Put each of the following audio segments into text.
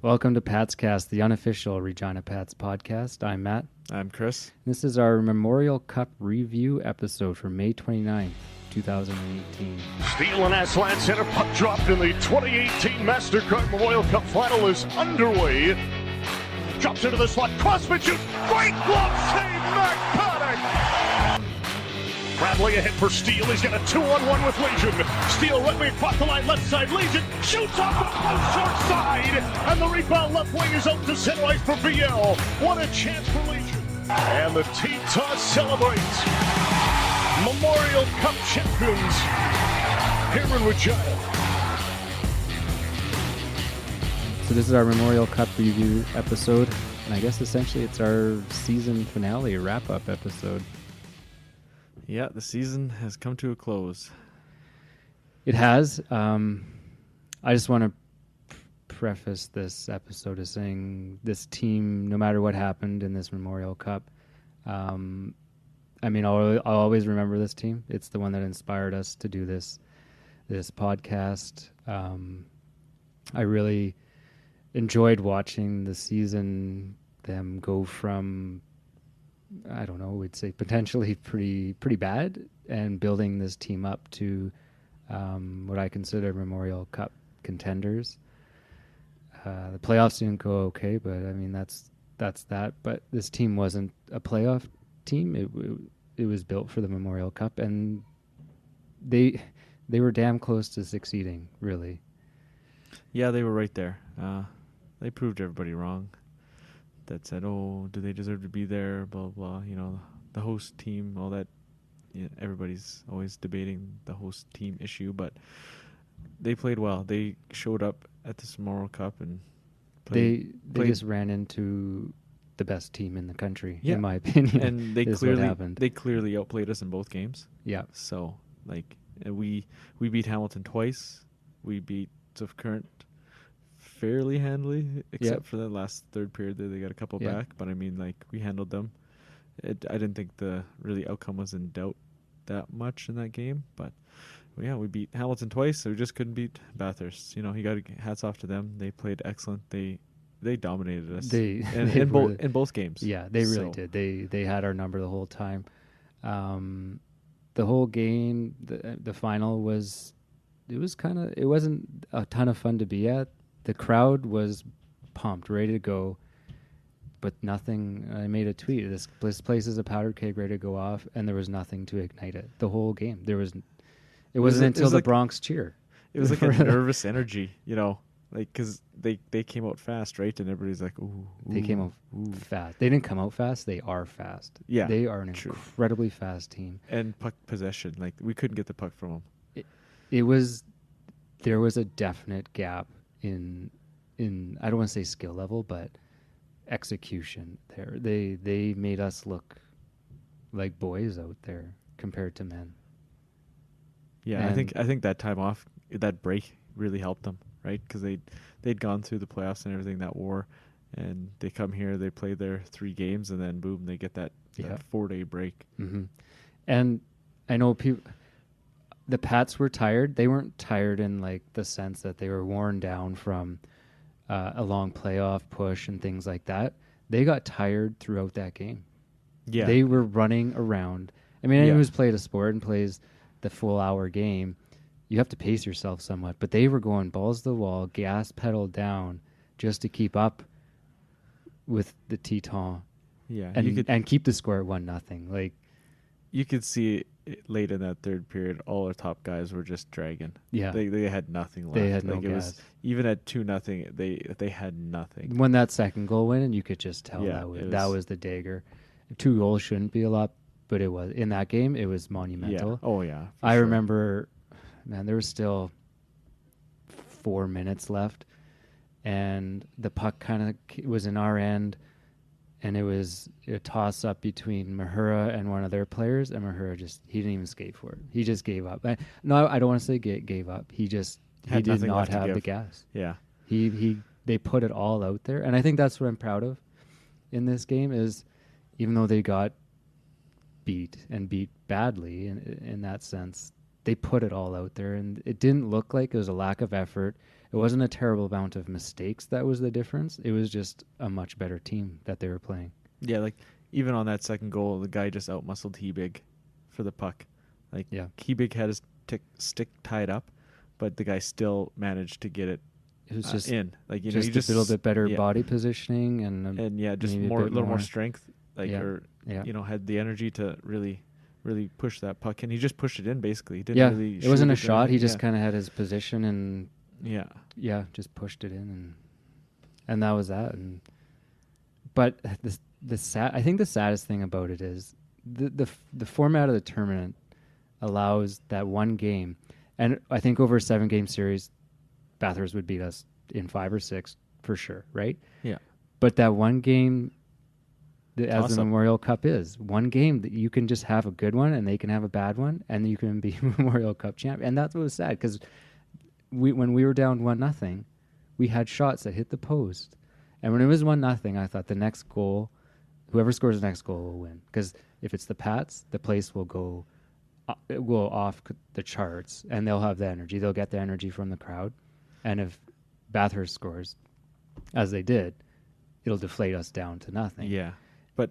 Welcome to Pat's Cast, the unofficial Regina Pats podcast. I'm Matt. I'm Chris. This is our Memorial Cup review episode for May 29th, 2018. Steele and Aslan center, puck dropped in the 2018 MasterCard Memorial Cup final is underway. Drops into the slot, Crossman shoots, great glove save, McCuddock! Bradley ahead for Steele, he's got a 2-on-1 with Legion. Steele right wing across the line, left side, Legion shoots off the post short side, and the rebound left wing is out to center ice for VL. What a chance for Legion. And the T-Toss celebrates. Memorial Cup champions here in Regina. So this is our Memorial Cup review episode, and I guess essentially it's our season finale wrap-up episode. Yeah, the season has come to a close. It has. I just want to preface this episode as saying this team, no matter what happened in this Memorial Cup, I'll always remember this team. It's the one that inspired us to do this podcast. I really enjoyed watching the season, them go from, I don't know, we'd say potentially pretty bad, and building this team up to what I consider Memorial Cup contenders. The playoffs didn't go okay, but I mean that's that. But this team wasn't a playoff team. It was built for the Memorial Cup, and they were damn close to succeeding, really. Yeah, they were right there. They proved everybody wrong. That said, oh, do they deserve to be there? Blah, blah. You know, the host team, all that. Yeah, everybody's always debating the host team issue, but they played well. They showed up at this Memorial Cup and played. They just ran into the best team in the country, in my opinion. And they clearly outplayed us in both games. Yeah. So, we beat Hamilton twice. We beat Swift Current fairly handily, except for the last third period there they got a couple back, but I mean, we handled them. I didn't think the outcome was in doubt that much in that game, but we beat Hamilton twice, so we just couldn't beat Bathurst. You know, you got hats off to them. They played excellent. They dominated us in both games. Yeah, they really did. They had our number the whole time. The whole game, the final it wasn't a ton of fun to be at. The crowd was pumped, ready to go, but nothing. I made a tweet. This place is a powder keg ready to go off, and there was nothing to ignite it. The whole game, it wasn't until the Bronx cheer. It was like a nervous energy, you know, because they came out fast, right? And everybody's like, ooh. They came out fast. They didn't come out fast. They are fast. Yeah, they are an incredibly fast team. And puck possession, we couldn't get the puck from them. There was a definite gap in I don't want to say skill level, but execution there. They made us look like boys out there compared to men. Yeah, and I think that time off, that break really helped them, right? Because they'd gone through the playoffs and everything, that war, and they come here, they play their 3 games, and then boom, they get that 4-day break. Mm-hmm. And I know the Pats were tired. They weren't tired in the sense that they were worn down from a long playoff push and things like that. They got tired throughout that game. Yeah, they were running around. I mean, anyone who's played a sport and plays the full hour game, you have to pace yourself somewhat. But they were going balls to the wall, gas pedal down, just to keep up with the Teton. Yeah, and keep the score at 1-0. You could see late in that third period, all our top guys were just dragging. Yeah, they had nothing left. They had no gas. Even at 2-0, they had nothing. When that second goal went in, you could just tell that was the dagger. 2 goals shouldn't be a lot, but it was in that game. It was monumental. Yeah. Oh yeah, I remember, man. There was still 4 minutes left, and the puck kind of was in our end. And it was a toss-up between Mahura and one of their players, and Mahura he didn't even skate for it. He just gave up. No, I don't want to say gave up. He did not have the gas. Yeah. They put it all out there, and I think that's what I'm proud of in this game is, even though they got beat badly in that sense, they put it all out there, and it didn't look like it was a lack of effort. it wasn't a terrible amount of mistakes that was the difference. It was just a much better team that they were playing. Yeah, like even on that second goal, the guy just outmuscled Hebig for the puck. Like Hebig had his stick tied up, but the guy still managed to get it. It was just in, like you know, just a little bit better body positioning and just a little more strength, like had the energy to really push that puck, and he just pushed it in basically. He didn't really. It wasn't a shot. He just kind of had his position and just pushed it in, and that was that. But I think the saddest thing about it is the format of the tournament allows that one game, and I think over a 7-game series, Bathurst would beat us in 5 or 6 for sure, right? Yeah. But that one game, as the Memorial Cup is, one game that you can just have a good one and they can have a bad one, and you can be Memorial Cup champ. And that's what was sad, because when we were down 1-0, we had shots that hit the post. And when it was 1-0, I thought the next goal, whoever scores the next goal will win. Because if it's the Pats, the place will go off the charts, and they'll have the energy. They'll get the energy from the crowd. And if Bathurst scores, as they did, it'll deflate us down to nothing. Yeah.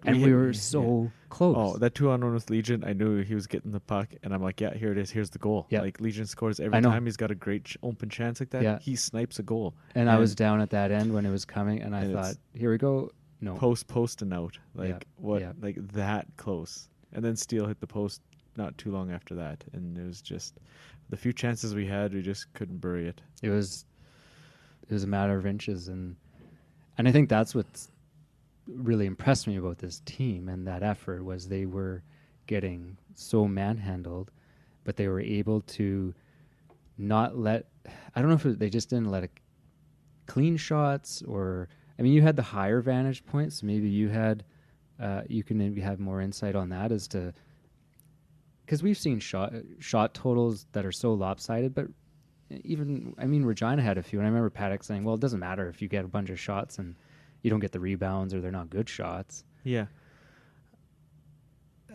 And we were so close. Oh, that 2-on-1 with Legion, I knew he was getting the puck, and I'm like, yeah, here it is. Here's the goal. Yep. Like, Legion scores every time he's got a great open chance like that. He snipes a goal. And I was down at that end when it was coming, and I thought, here we go. No. Post and out. Like, like that close. And then Steele hit the post not too long after that, and it was just the few chances we had, we just couldn't bury it. It was a matter of inches, and I think that's what's really impressed me about this team and that effort was they were getting so manhandled, but they were able to not let. I don't know if they just didn't let it clean shots, or I mean, you had the higher vantage points. So maybe you had you can maybe have more insight on that as to. Because we've seen shot totals that are so lopsided, but even, I mean, Regina had a few, and I remember Paddock saying, well, it doesn't matter if you get a bunch of shots and you don't get the rebounds or they're not good shots. Yeah.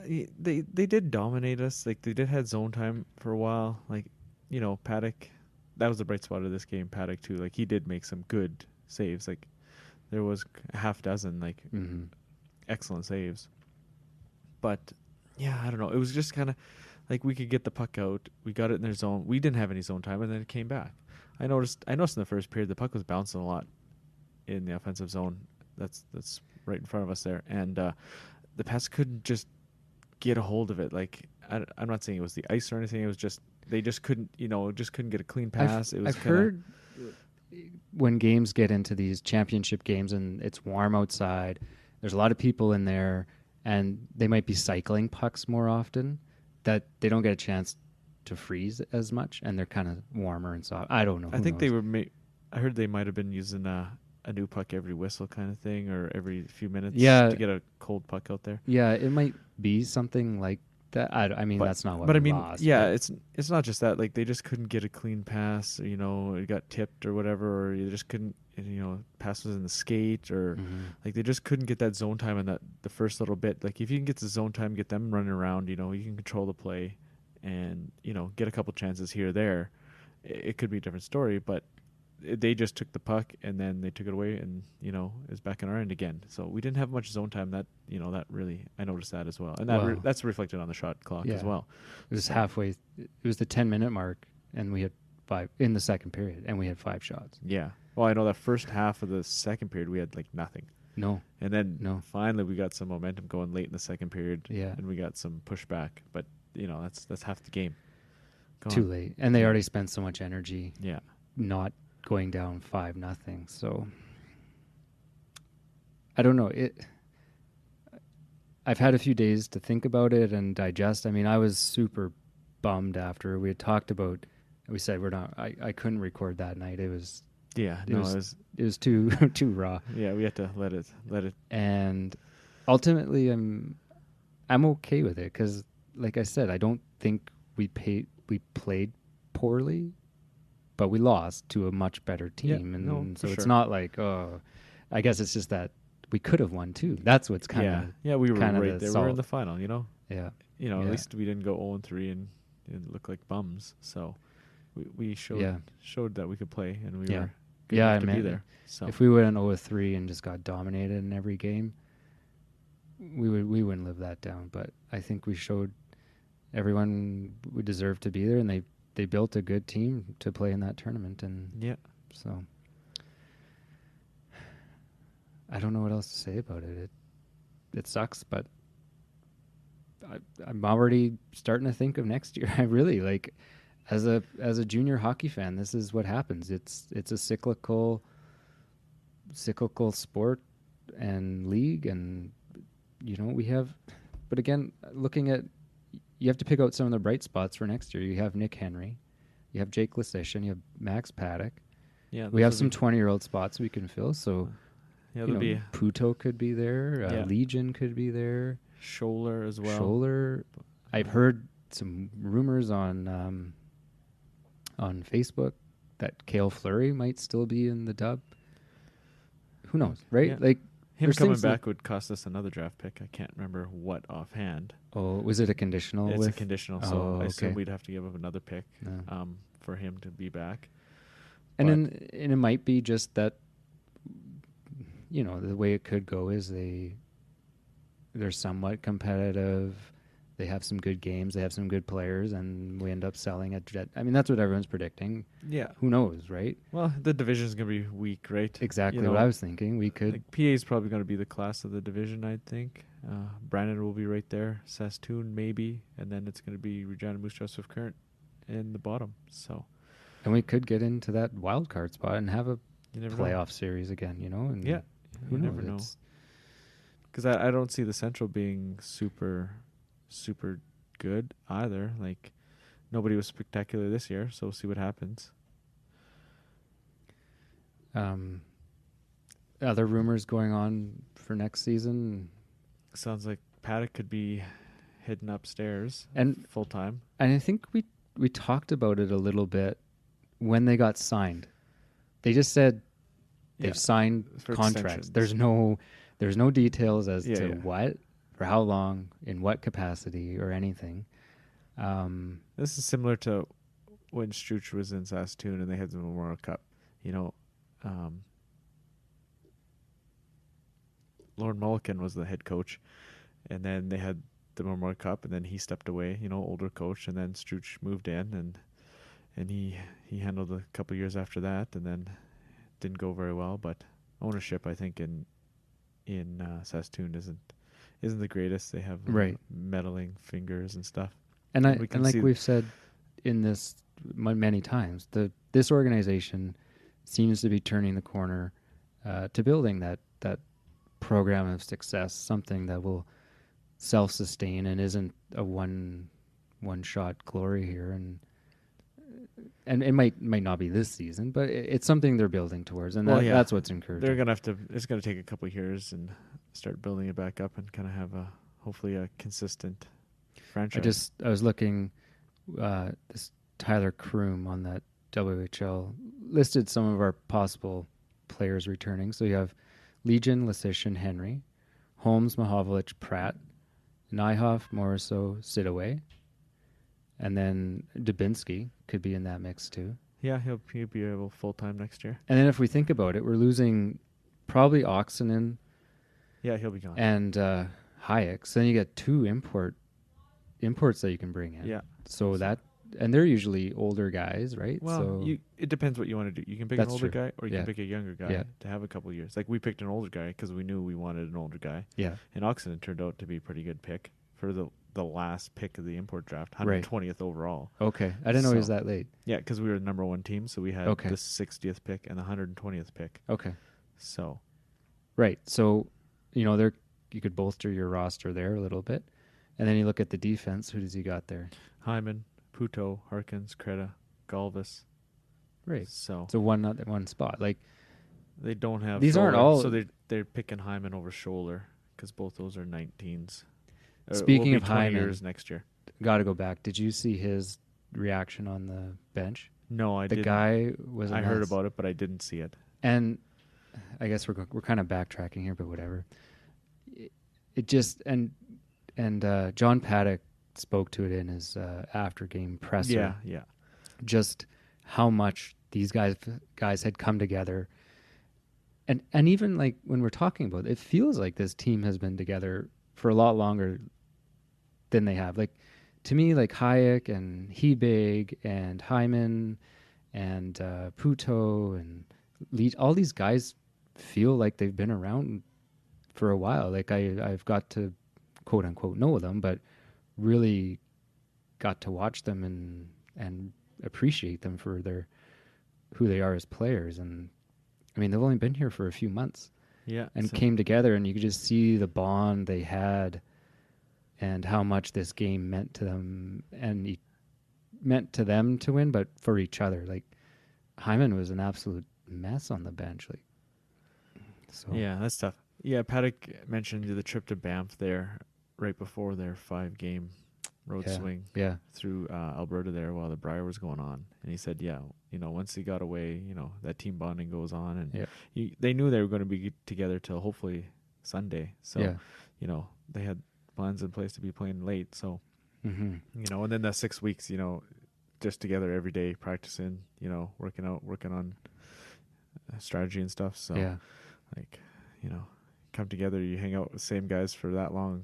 They did dominate us. Like, they did have zone time for a while. Like, you know, Paddock, that was the bright spot of this game. Paddock, too. Like, he did make some good saves. Like, there was a half dozen, like, excellent saves. But... yeah, I don't know. It was just kind of like we could get the puck out. We got it in their zone. We didn't have any zone time, and then it came back. I noticed in the first period the puck was bouncing a lot in the offensive zone. That's right in front of us there, and the Pats couldn't just get a hold of it. Like I'm not saying it was the ice or anything. It was just they just couldn't get a clean pass. I've heard when games get into these championship games and it's warm outside, there's a lot of people in there. And they might be cycling pucks more often, that they don't get a chance to freeze as much, and they're kind of warmer and soft. I don't know. I think they were. I heard they might have been using a new puck every whistle kind of thing, or every few minutes to get a cold puck out there. Yeah, it might be something like that. I mean, that's not what. But I mean, it's not just that. Like, they just couldn't get a clean pass. You know, it got tipped or whatever, or you just couldn't. You know, pass was in the skate, or like they just couldn't get that zone time in the first little bit. Like, if you can get the zone time, get them running around, you know, you can control the play, and you know, get a couple chances here or there. It could be a different story, but they just took the puck and then they took it away, and you know, it's back in our end again. So we didn't have much zone time. That that really, I noticed that as well, and that's reflected on the shot clock as well. It was halfway. It was the 10-minute mark, and we had 5 in the second period, and we had 5 shots. Yeah. Well, I know that first half of the second period we had like nothing. No. And then finally we got some momentum going late in the second period. Yeah. And we got some pushback. But you know, that's half the game. Too late. And they already spent so much energy. Yeah. Not going down 5-0. So I don't know. I've had a few days to think about it and digest. I mean, I was super bummed after we had talked about. We said we're not. I couldn't record that night. It was. Yeah, it was too raw. Yeah, we had to let it. And ultimately, I'm okay with it because, like I said, I don't think we played poorly, but we lost to a much better team, so it's not like I guess it's just that we could have won too. That's what's kind of we were right there. We were in the final, Yeah, at least we didn't go 0-3 and look like bums. So. we showed that we could play, and we were good I enough to mean, be there. So if we went 0-3 and just got dominated in every game, we wouldn't live that down. But I think we showed everyone we deserved to be there, and they built a good team to play in that tournament. And so I don't know what else to say about it. It sucks, but I'm already starting to think of next year. I really like, as a junior hockey fan, this is what happens. It's a cyclical sport and league, and we have. But again, looking at, you have to pick out some of the bright spots for next year. You have Nick Henry, you have Jake Lesishin, you have Max Paddock. Yeah, we have some 20-year-old spots we can fill. So, Puto could be there. Legion could be there. Scholler as well. Scholler. I've heard some rumors on Facebook that Cale Fleury might still be in the dub. Who knows, right? Yeah. Like, him coming back would cost us another draft pick. I can't remember what offhand. Oh, was it a conditional? It's a conditional, so I assume okay. we'd have to give up another pick for him to be back. And it might be just that, the way it could go is they're somewhat competitive. They have some good games. They have some good players, and we end up selling at Jet. I mean, that's what everyone's predicting. Yeah. Who knows, right? Well, the division's going to be weak, right? Exactly what I was thinking. We could. Like, PA's probably going to be the class of the division, I think. Brandon will be right there. Saskatoon, maybe. And then it's going to be Regina, Moose Jaw, Swift Current in the bottom. So. And we could get into that wild card spot and have a playoff series again, And who never know. Because I don't see the Central being super good either. Like, nobody was spectacular this year, so we'll see what happens. Other rumors going on for next season? Sounds like Paddock could be hidden upstairs and full time. And I think we talked about it a little bit when they got signed. They just said they've signed contracts. There's no details as to what, for how long, in what capacity, or anything. This is similar to when Struch was in Saskatoon and they had the Memorial Cup. Lord Mulliken was the head coach, and then they had the Memorial Cup, and then he stepped away, older coach, and then Struch moved in, and he handled a couple years after that, and then didn't go very well. But ownership, I think, in Saskatoon isn't the greatest. They have meddling fingers and stuff. And like we've said in this many times, this organization seems to be turning the corner to building that program of success, something that will self-sustain and isn't a one-shot glory here. And it might not be this season, but it's something they're building towards, and that's what's encouraging. They're gonna have to. It's gonna take a couple of years and start building it back up, and kind of have hopefully a consistent franchise. I was looking, this Tyler Kroom on that WHL listed some of our possible players returning. So you have Legion, Lesishin, Henry, Holmes, Mahovlich, Pratt, Nyhoff, Morisseau, Sidaway, and then Dubinsky could be in that mix too. Yeah, he'll be able full time next year. And then if we think about it, we're losing probably Oxenen. Yeah, he'll be gone. And Hayek. So then you get two imports that you can bring in. Yeah. So that, and they're usually older guys, right? Well, it depends what you want to do. You can pick an older guy, or you can pick a younger guy to have a couple of years. Like, we picked an older guy because we knew we wanted an older guy. Yeah. And Oxenden turned out to be a pretty good pick for the last pick of the import draft, 120th overall. Okay. I didn't know he was that late. Yeah, because we were the number one team, so we had the 60th pick and the 120th pick. Okay. So. Right. So, you could bolster your roster there a little bit. And then you look at the defense. Who does he got there? Hyman, Puto, Harkins, Creta, Galvis. Right. So one spot. Like, they don't have. These Scholler, aren't all. So they're picking Hyman over Scholler because both those are 19s. Speaking of Hyman, years next year. Got to go back. Did you see his reaction on the bench? No, I didn't. The guy was. I heard about it, but I didn't see it. And I guess we're kind of backtracking here, but whatever. It just and John Paddock spoke to it in his after game presser. Yeah. Just how much these guys had come together. And even like when we're talking about it, it feels like this team has been together for a lot longer than they have. Like, to me, like Hayek and Hebig and Hyman and Puto and Leach, all these guys feel like they've been around for a while. Like I've got to quote unquote know them, but really got to watch them and appreciate them for who they are as players. And I mean, they've only been here for a few months. Yeah. And came together, and you could just see the bond they had and how much this game meant to them, and meant to them to win, but for each other. Like, Hyman was an absolute mess on the bench. Like, so yeah, that's tough. Yeah, Paddock mentioned the trip to Banff there right before their 5-game road swing through Alberta there while the Brier was going on. And he said, once he got away, that team bonding goes on. And they knew they were going to be together till hopefully Sunday. So, they had plans in place to be playing late. So, and then the 6 weeks, just together every day, practicing, working on strategy and stuff. So, come together, you hang out with the same guys for that long,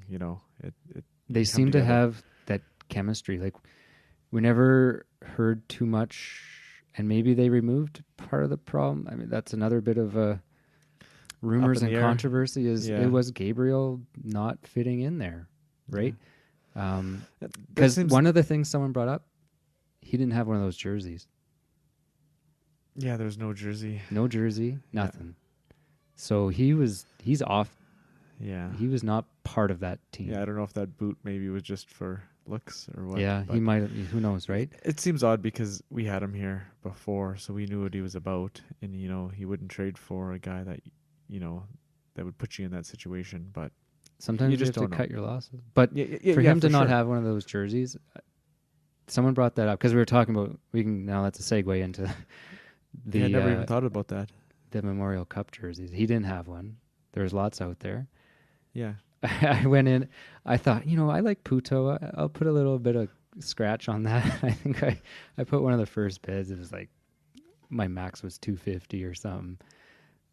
they seem together. To have that chemistry. Like, we never heard too much, and maybe they removed part of the problem. I mean, that's another bit of rumors and controversy it was Gabriel not fitting in there, right? Because one of the things someone brought up, he didn't have one of those jerseys. Yeah, there's no jersey. No jersey, nothing. So he's off. Yeah. He was not part of that team. Yeah, I don't know if that boot maybe was just for looks or what. Yeah, he might have, who knows, right? It seems odd because we had him here before, so we knew what he was about. And, he wouldn't trade for a guy that, that would put you in that situation. But sometimes you just have to cut your losses. But for him to not have one of those jerseys, someone brought that up because we were talking about, that's a segue into I never even thought about that. The Memorial Cup jerseys. He didn't have one. There's lots out there. Yeah. I went in, I thought, I like Puto. I'll put a little bit of scratch on that. I think I put one of the first bids. It was like, my max was $250 or something.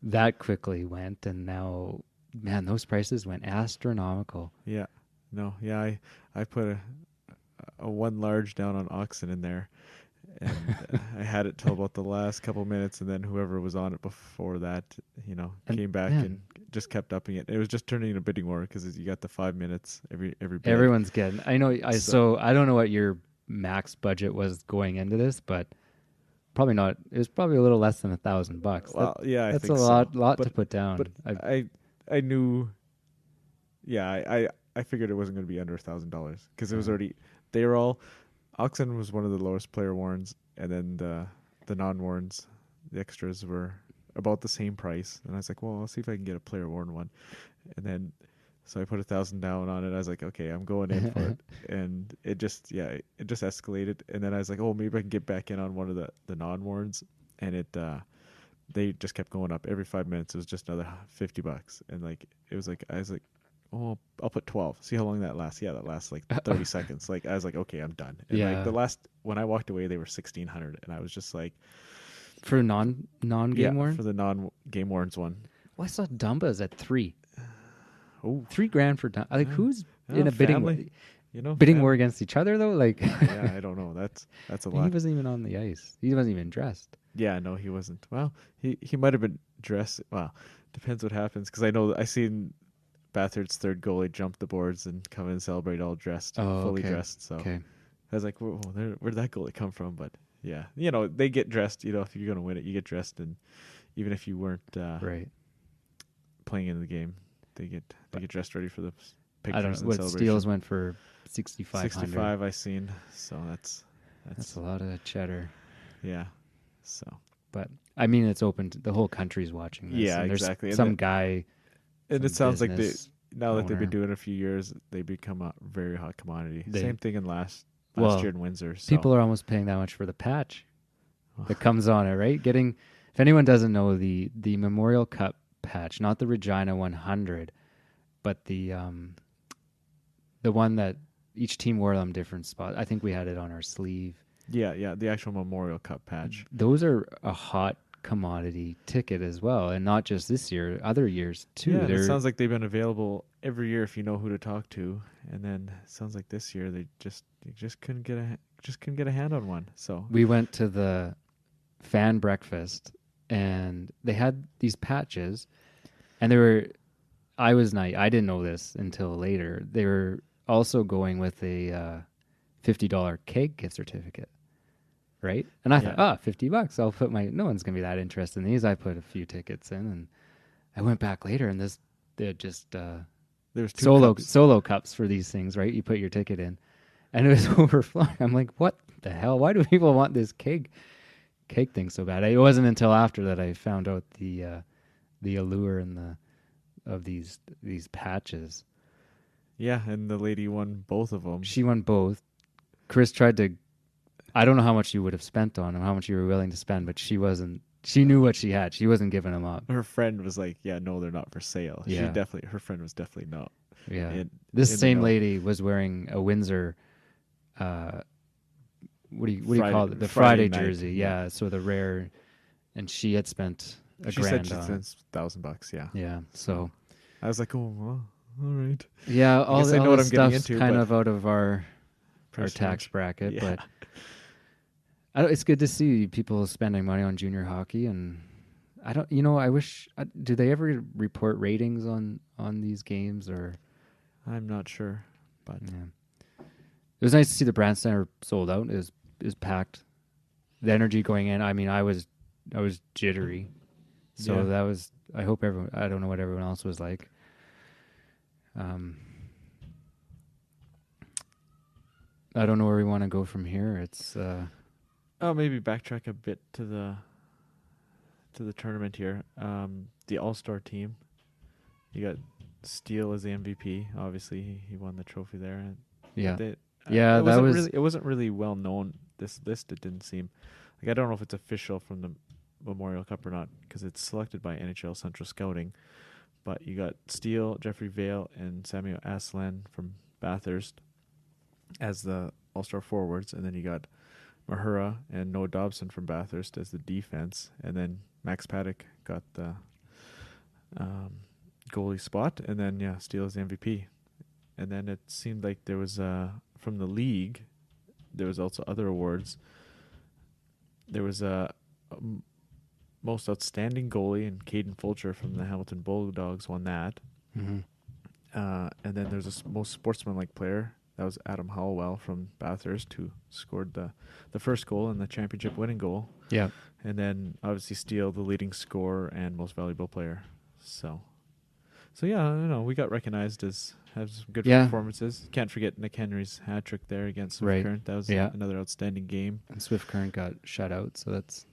That quickly went, and now, man, those prices went astronomical. Yeah. No, yeah, I put a one large down on Oxen in there. And I had it till about the last couple minutes, and then whoever was on it before that, came back and just kept upping it. It was just turning into a bidding war because you got the 5 minutes every bid. Everyone's getting. I know. So I don't know what your max budget was going into this, but probably not. It was probably a little less than $1,000. Well, yeah, that's I think a lot to put down. But I knew. Yeah, I figured it wasn't going to be under $1,000 because it was already. They were all. Oxen was one of the lowest player warrants, and then the non-warrants, the extras were about the same price. And I was like, well, I'll see if I can get a player worn one. And then, so I put $1,000 down on it. I was like, okay, I'm going in for it. And it just escalated. And then I was like, oh, maybe I can get back in on one of the non-warrants. And they just kept going up every 5 minutes. It was just another $50. And I was like, oh, I'll put 12. See how long that lasts. Yeah, that lasts like 30 seconds. Like, I was like, okay, I'm done. And when I walked away, they were $1,600, and I was just like, for non-game warrants? For the non-game warrants one. Well, I saw Dumba's at $3,000. Oh, $3,000 for Dumba. Like, who's in a bidding war? Bidding war against each other though? Like, yeah, I don't know. That's a lot. He wasn't even on the ice. He wasn't even dressed. Yeah, no, he wasn't. Well, he might have been dressed. Well, depends what happens, because I seen Bathurst's third goalie jump the boards and come in and celebrate all dressed, fully dressed. So I was like, where'd that goalie come from? But yeah, they get dressed. If you're going to win it, you get dressed. And even if you weren't playing in the game, they get dressed ready for the pictures. I don't know what Steels went for. 65 I seen. So that's a lot of cheddar. Yeah. So, but I mean, it's open to the whole country's watching this. Yeah, exactly. Some guy. And it sounds like now that they've been doing it a few years, they become a very hot commodity. Same thing in last year in Windsor. So. People are almost paying that much for the patch that comes on it, right? If anyone doesn't know, the Memorial Cup patch, not the Regina 100, but the one that each team wore on different spots. I think we had it on our sleeve. Yeah, the actual Memorial Cup patch. Those are a hot commodity ticket as well, and not just this year, other years too. Yeah, it sounds like they've been available every year if you know who to talk to, and then it sounds like this year they just couldn't get a hand on one. So we went to the fan breakfast, and they had these patches, and they were. I didn't know this until later. They were also going with a $50 cake gift certificate. Right? And I thought, $50. I'll put no one's going to be that interested in these. I put a few tickets in, and I went back later, and they're just there's solo cups for these things, right? You put your ticket in, and it was overflowing. I'm like, what the hell? Why do people want this cake thing so bad? It wasn't until after that I found out the allure and of these patches. Yeah, and the lady won both of them. She won both. Chris tried to. I don't know how much you would have spent on them, how much you were willing to spend, but she wasn't. She knew what she had. She wasn't giving them up. Her friend was like, "Yeah, no, they're not for sale." Yeah. Her friend was definitely not. Yeah. This same lady was wearing a Windsor. What do you call it? The Friday jersey. Yeah. So the rare, and she had spent She said she spent $1,000. Yeah. Yeah. So I was like, "Oh, well, all right." Yeah. All I know what I'm getting stuff's into. Kind of out of our tax bracket, but. It's good to see people spending money on junior hockey, and I wish. Do they ever report ratings on these games, or? I'm not sure, but it was nice to see the Brand Center sold out. It was packed. The energy going in. I mean, I was jittery, so that was. I hope everyone. I don't know what everyone else was like. I don't know where we want to go from here. It's. Maybe backtrack a bit to the tournament here. The All-Star team. You got Steele as the MVP. Obviously, he won the trophy there. And it wasn't really well known. This list, it didn't seem like. I don't know if it's official from the Memorial Cup or not, because it's selected by NHL Central Scouting. But you got Steele, Jeffrey Vale, and Samuel Aslan from Bathurst as the All-Star forwards, and then you got Mahura and Noah Dobson from Bathurst as the defense, and then Max Paddock got the goalie spot, and then Steele is the MVP. And then it seemed like there was from the league, there was also other awards. There was a most outstanding goalie, and Caden Fulcher from the Hamilton Bulldogs won that. Mm-hmm. And then there's a most sportsmanlike player. That was Adam Hallwell from Bathurst, who scored the first goal and the championship winning goal. Yeah. And then obviously Steele, the leading scorer and most valuable player. So we got recognized as some good performances. Can't forget Nick Henry's hat trick there against Swift Current. That was another outstanding game. And Swift Current got shut out, so that's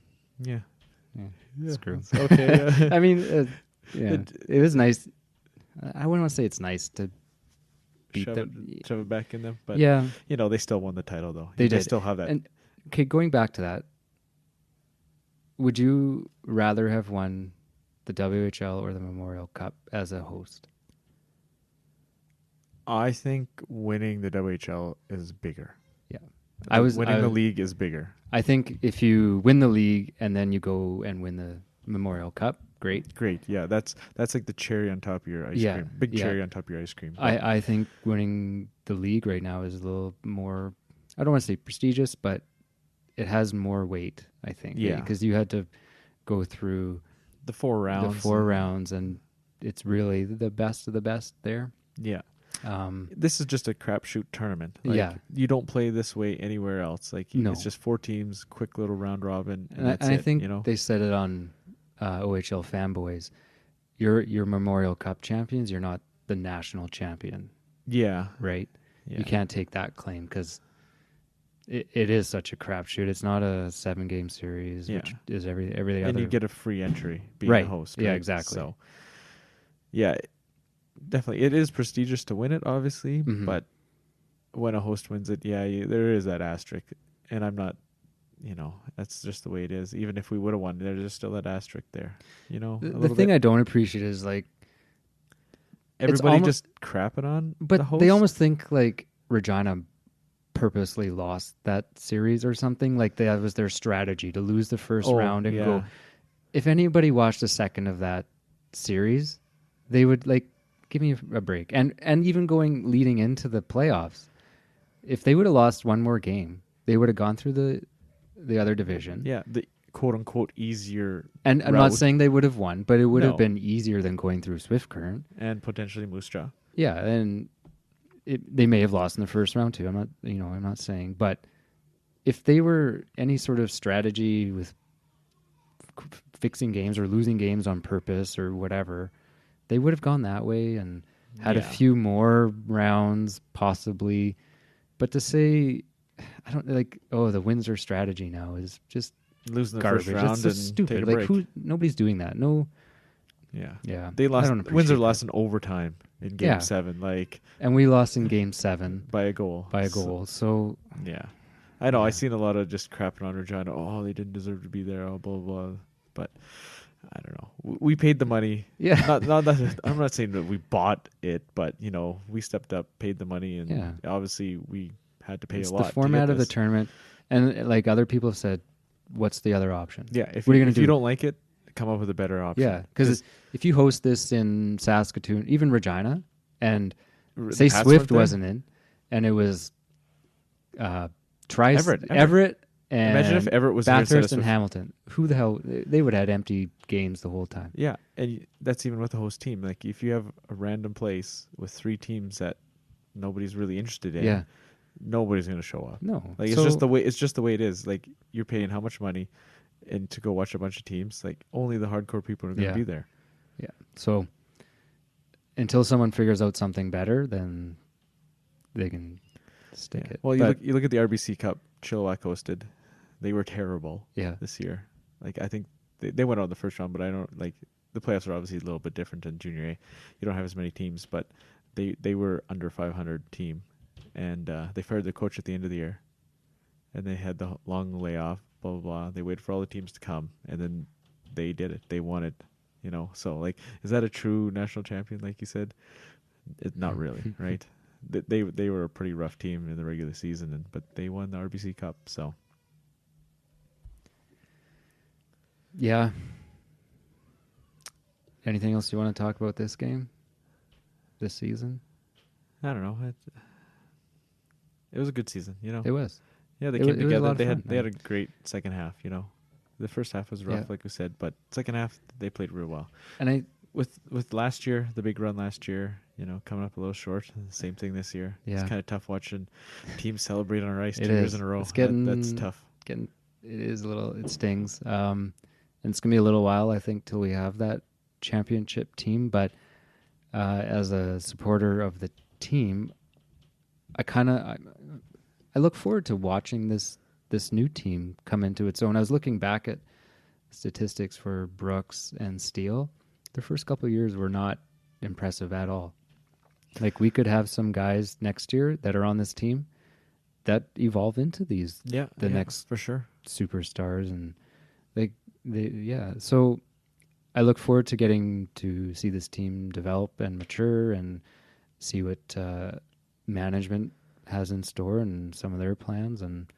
screw. Okay. I mean, it was nice. I wouldn't want to say it's nice to shove it back in them, but they still won the title though. They did still have that. And okay, going back to that, would you rather have won the WHL or the Memorial Cup as a host? I think winning the WHL is bigger. Yeah, winning the league is bigger. I think if you win the league and then you go and win the Memorial Cup, great. Yeah, that's like the cherry on top of your ice cream. Big cherry on top of your ice cream. I think winning the league right now is a little more, I don't want to say prestigious, but it has more weight, I think. Yeah. Because you had to go through the 4 rounds. And it's really the best of the best there. Yeah. This is just a crapshoot tournament. You don't play this way anywhere else. It's just 4 teams, quick little round robin, and that's it. I think they said it on OHL Fanboys. You're Memorial Cup champions. You're not the national champion. Yeah. Right. Yeah. You can't take that claim because it is such a crapshoot. It's not a 7-game series, which is every other. And you get a free entry being a host. Right? Yeah, exactly. So, definitely, it is prestigious to win it, obviously. Mm-hmm. But when a host wins it, there is that asterisk. And I'm not, that's just the way it is. Even if we would have won, there's just still that asterisk there. The thing I don't appreciate is everybody just crapping on. But the host. they almost think like Regina purposely lost that series or something. Like that was their strategy to lose the first round and go. If anybody watched a second of that series, they would like give me a break. And even leading into the playoffs, if they would have lost one more game, they would have gone through the other division. Yeah, the quote unquote easier. And I'm not saying they would have won, but it would have been easier than going through Swift Current and potentially Moose Jaw. Yeah, and they may have lost in the first round too. I'm not saying, but if they were any sort of strategy with fixing games or losing games on purpose or whatever, they would have gone that way and had a few more rounds possibly. But to say, I don't like, the Windsor strategy now is just losing the garbage. first round. It's just stupid. Like nobody's doing that. No. Yeah. They lost. Windsor lost in overtime in Game 7. And we lost in Game 7 by a goal. So yeah, I know. I've seen a lot of just crapping on Regina. Oh, they didn't deserve to be there. Oh, blah blah. But I don't know. We paid the money. Yeah. Not that, I'm not saying that we bought it, but we stepped up, paid the money, and obviously we had to pay a lot. It's the format of the tournament, and like other people have said, what's the other option? Yeah. If you don't like it, come up with a better option. Yeah, because if you host this in Saskatoon, even Regina, and say Swift wasn't in, and it was Everett, and imagine if Everett was Bathurst and Hamilton. Who the hell? They would have had empty games the whole time. Yeah, and that's even with the host team. Like if you have a random place with 3 teams that nobody's really interested in, nobody's going to show up. No, like it's just the way it is. Like you're paying how much money, and to go watch a bunch of teams, like only the hardcore people are going to be there. Yeah. So until someone figures out something better, then they can stick it. Well, you look at the RBC Cup Chilliwack hosted. They were terrible this year. Like I think they went out in the first round, but I don't like the playoffs are obviously a little bit different than Junior A. You don't have as many teams, but they were under 500 team, and they fired their coach at the end of the year, and they had the long layoff. Blah blah blah. They waited for all the teams to come, and then they did it. They won it. So like, is that a true national champion? Like you said, not really, right? They were a pretty rough team in the regular season, but they won the RBC Cup. So yeah. Anything else you want to talk about this game, this season? I don't know. It was a good season, It was. Yeah, they came together. They had a great second half. The first half was rough, like we said, but second half they played real well. And with last year, the big run last year, coming up a little short. Same thing this year. Yeah. It's kind of tough watching teams celebrate on our ice 2 years in a row. It's that's tough. It is a little. It stings. And it's gonna be a little while, I think, till we have that championship team. But as a supporter of the team, I look forward to watching this new team come into its own. I was looking back at statistics for Brooks and Steele. Their first couple of years were not impressive at all. Like we could have some guys next year that are on this team that evolve into these next for sure superstars, and so I look forward to getting to see this team develop and mature and see what management has in store and some of their plans, and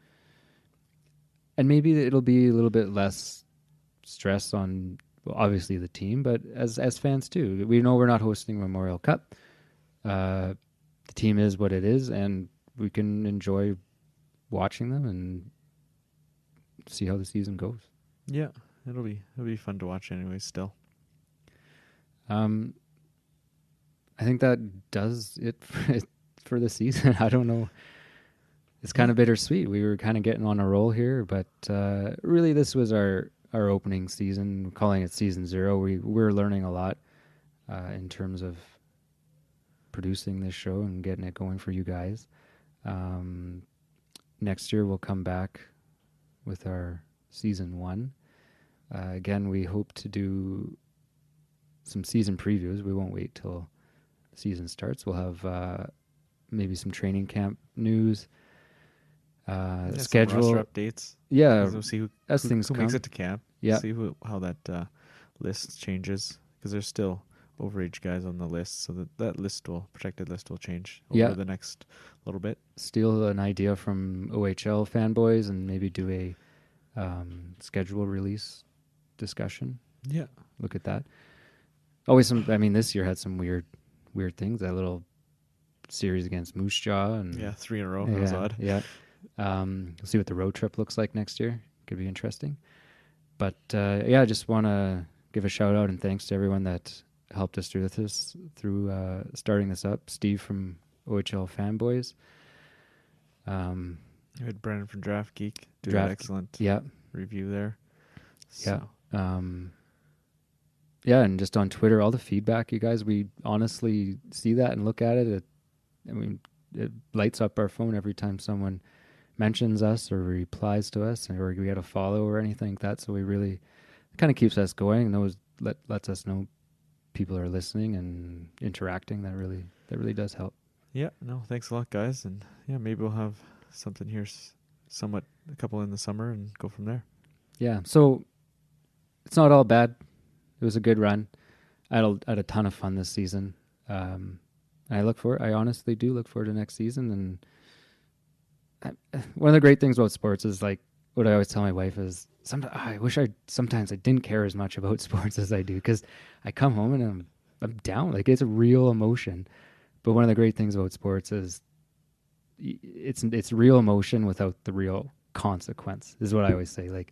maybe it'll be a little bit less stress on obviously the team, but as fans too. We know we're not hosting Memorial Cup. The team is what it is, and we can enjoy watching them and see how the season goes. Yeah, it'll be fun to watch anyway still. I think that does it for the season. I don't know. It's kind of bittersweet. We were kind of getting on a roll here, but really this was our opening season. We're calling it season 0. We're learning a lot in terms of producing this show and getting it going for you guys. Next year we'll come back with our season 1. Again, we hope to do some season previews. We won't wait till the season starts. We'll have maybe some training camp news, schedule, some roster updates. Yeah, we'll see who things makes it to camp. Yeah, see how that list changes, because there's still overage guys on the list, so that protected list will change over the next little bit. Steal an idea from OHL fanboys and maybe do a schedule release discussion. Yeah, look at that. Always this year had some weird things. That little series against Moose Jaw and 3 in a row. That was odd. Yeah. We'll see what the road trip looks like next year. Could be interesting. But I just want to give a shout out and thanks to everyone that helped us through starting this up. Steve from OHL Fanboys. You had Brandon from Draft Geek do an excellent review there. So. Yeah. And just on Twitter, all the feedback, you guys, we honestly see that and look at it. It lights up our phone every time someone mentions us or replies to us, or we get a follow or anything like that. So we really, it kind of keeps us going and lets us know people are listening and interacting. That really does help. Yeah, no, thanks a lot, guys. And maybe we'll have something here a couple in the summer and go from there. Yeah, so it's not all bad. It was a good run. I had a ton of fun this season. I honestly do look forward to next season. And one of the great things about sports is like what I always tell my wife is sometimes I didn't care as much about sports as I do, because I come home and I'm down. Like, it's a real emotion. But one of the great things about sports is it's real emotion without the real consequence, is what I always say. Like,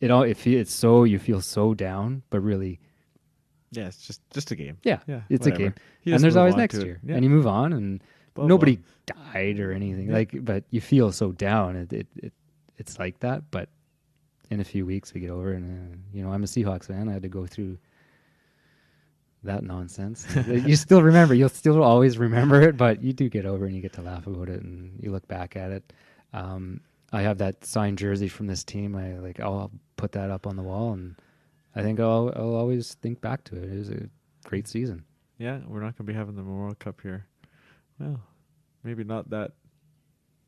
you feel so down, but really, it's just a game. Yeah, it's whatever. A game, and there's always next year, and you move on, and nobody died or anything. But you feel so down. It's like that, but in a few weeks we get over, and I'm a Seahawks fan. I had to go through that nonsense. You'll still always remember it, but you do get over and you get to laugh about it and you look back at it. I have that signed jersey from this team. I'll put that up on the wall, and I think I'll always think back to it. It was a great season. Yeah, we're not going to be having the Memorial Cup here. Well, maybe not that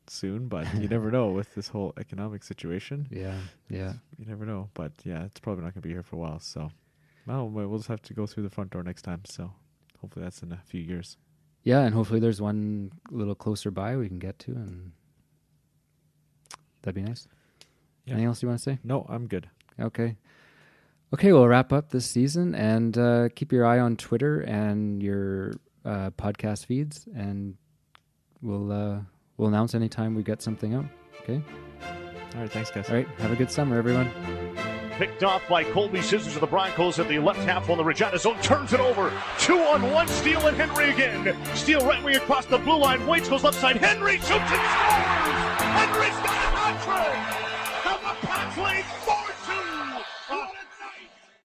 soon, but you never know with this whole economic situation. Yeah. You never know, but it's probably not going to be here for a while. So, we'll just have to go through the front door next time. So, hopefully that's in a few years. Yeah, and hopefully there's one a little closer by we can get to, and that'd be nice. Yeah. Anything else you want to say? No, I'm good. Okay, we'll wrap up this season, and keep your eye on Twitter and your podcast feeds, and we'll announce anytime we get something out. Okay? All right, thanks, guys. All right, have a good summer, everyone. Picked off by Colby Scissors of the Broncos at the left half on the Regina zone. Turns it over. 2-on-1. Steele and Henry again. Steele right wing across the blue line. Waits, goes left side. Henry shoots and scores! Henry's got a hat trick! From the Patrick